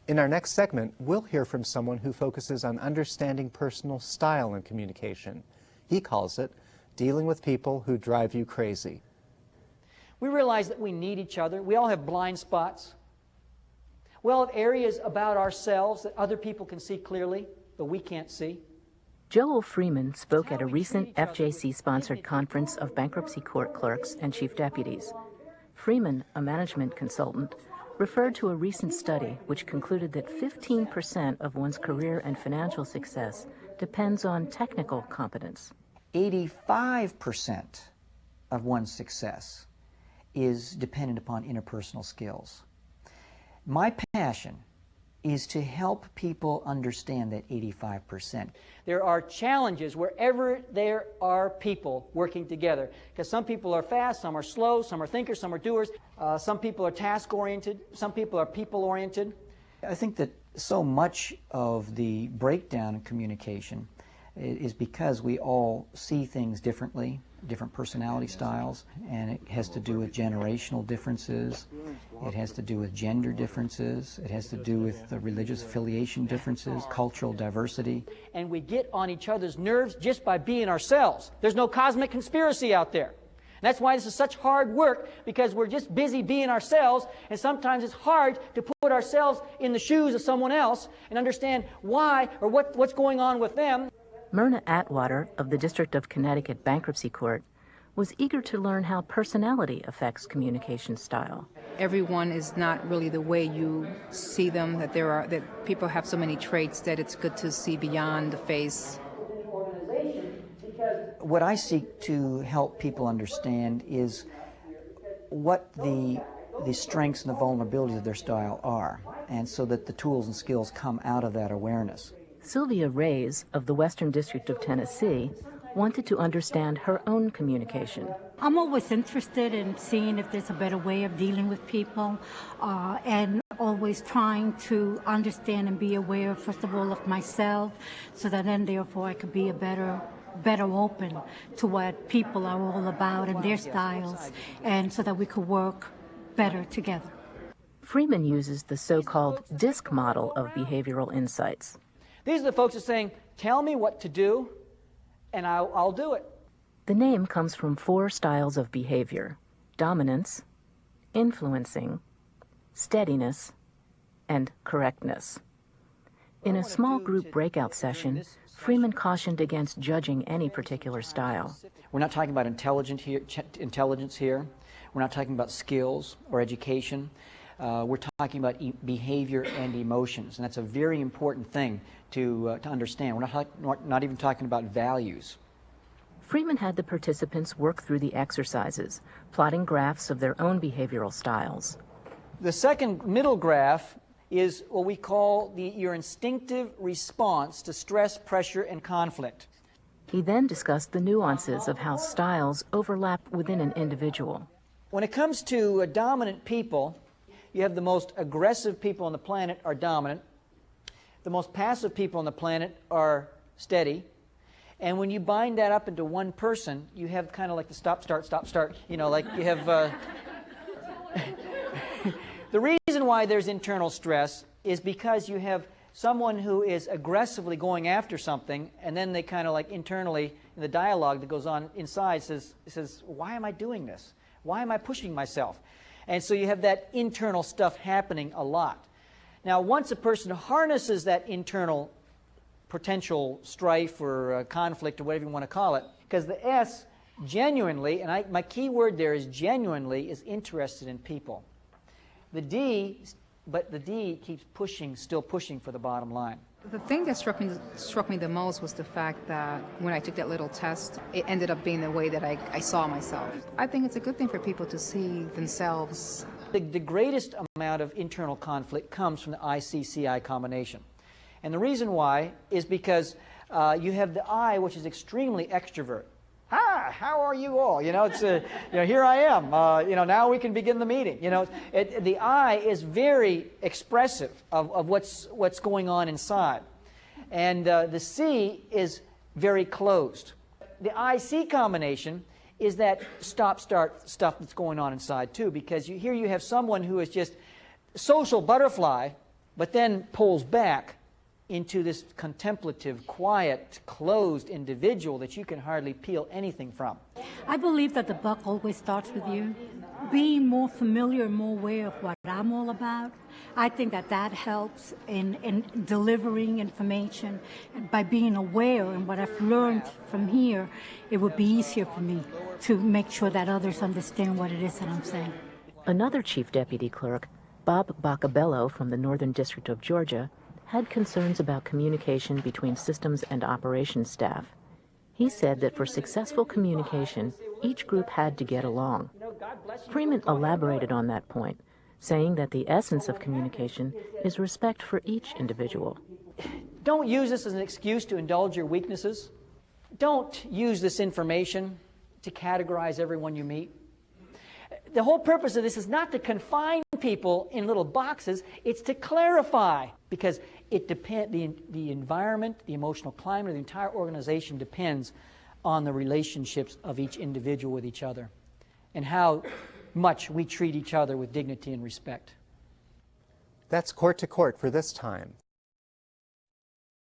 In our next segment, we'll hear from someone who focuses on understanding personal style in communication. He calls it dealing with people who drive you crazy. We realize that we need each other. We all have blind spots. We all have areas about ourselves that other people can see clearly, but we can't see. Joel Freeman spoke at a recent FJC-sponsored conference of bankruptcy court clerks and chief deputies. Freeman, a management consultant, referred to a recent study which concluded that 15% of one's career and financial success depends on technical competence. 85% of one's success is dependent upon interpersonal skills. My passion is to help people understand that 85%. There are challenges wherever there are people working together, because some people are fast, some are slow, some are thinkers, some are doers, some people are task-oriented, some people are people-oriented. I think that so much of the breakdown in communication is because we all see things differently, different personality styles, and it has to do with generational differences, it has to do with gender differences, it has to do with the religious affiliation differences, cultural diversity. And we get on each other's nerves just by being ourselves. There's no cosmic conspiracy out there. And that's why this is such hard work, because we're just busy being ourselves, and sometimes it's hard to put ourselves in the shoes of someone else and understand why or what's going on with them. Myrna Atwater of the District of Connecticut Bankruptcy Court was eager to learn how personality affects communication style. Everyone is not really the way you see them, that people have so many traits that it's good to see beyond the face. What I seek to help people understand is what the strengths and the vulnerabilities of their style are, and so that the tools and skills come out of that awareness. Sylvia Reyes of the Western District of Tennessee wanted to understand her own communication. I'm always interested in seeing if there's a better way of dealing with people, and always trying to understand and be aware, first of all, of myself, so that then therefore I could be a better open to what people are all about and their styles, and so that we could work better together. Freeman uses the so-called DISC model of behavioral insights. These are the folks that are saying, tell me what to do, and I'll do it. The name comes from 4 styles of behavior: dominance, influencing, steadiness, and correctness. In a small group breakout session, Freeman cautioned against judging any particular style. We're not talking about intelligence here. We're not talking about skills or education. We're talking about behavior and emotions, and that's a very important thing to understand. We're not even talking about values. Freeman had the participants work through the exercises, plotting graphs of their own behavioral styles. The second middle graph is what we call your instinctive response to stress, pressure, and conflict. He then discussed the nuances of how styles overlap within an individual. When it comes to dominant people, you have the most aggressive people on the planet are dominant. The most passive people on the planet are steady. And when you bind that up into one person, you have kind of like the stop, start, you know, like you have... The reason why there's internal stress is because you have someone who is aggressively going after something, and then they kind of like internally, in the dialogue that goes on inside, says, why am I doing this? Why am I pushing myself? And so you have that internal stuff happening a lot. Now, once a person harnesses that internal potential strife or conflict or whatever you want to call it, because the S genuinely, and my key word there is genuinely, is interested in people. The D keeps pushing, still pushing for the bottom line. The thing that struck me the most was the fact that when I took that little test, it ended up being the way that I saw myself. I think it's a good thing for people to see themselves. The greatest amount of internal conflict comes from the IC-CI combination. And the reason why is because you have the I, which is extremely extrovert. Hi, how are you all? You know, it's here I am. Now we can begin the meeting. You know, the I is very expressive of what's going on inside, and the C is very closed. The IC combination is that stop-start stuff that's going on inside too, because here you have someone who is just social butterfly, but then pulls back into this contemplative, quiet, closed individual that you can hardly peel anything from. I believe that the buck always starts with you. Being more familiar and more aware of what I'm all about, I think that that helps in delivering information. And by being aware and what I've learned from here, it would be easier for me to make sure that others understand what it is that I'm saying. Another chief deputy clerk, Bob Bacabello from the Northern District of Georgia, had concerns about communication between systems and operations staff. He said that for successful communication, each group had to get along. Freeman elaborated on that point, saying that the essence of communication is respect for each individual. Don't use this as an excuse to indulge your weaknesses. Don't use this information to categorize everyone you meet. The whole purpose of this is not to confine people in little boxes, it's to clarify, because the environment, the emotional climate of the entire organization depends on the relationships of each individual with each other and how much we treat each other with dignity and respect. That's Court to Court for this time.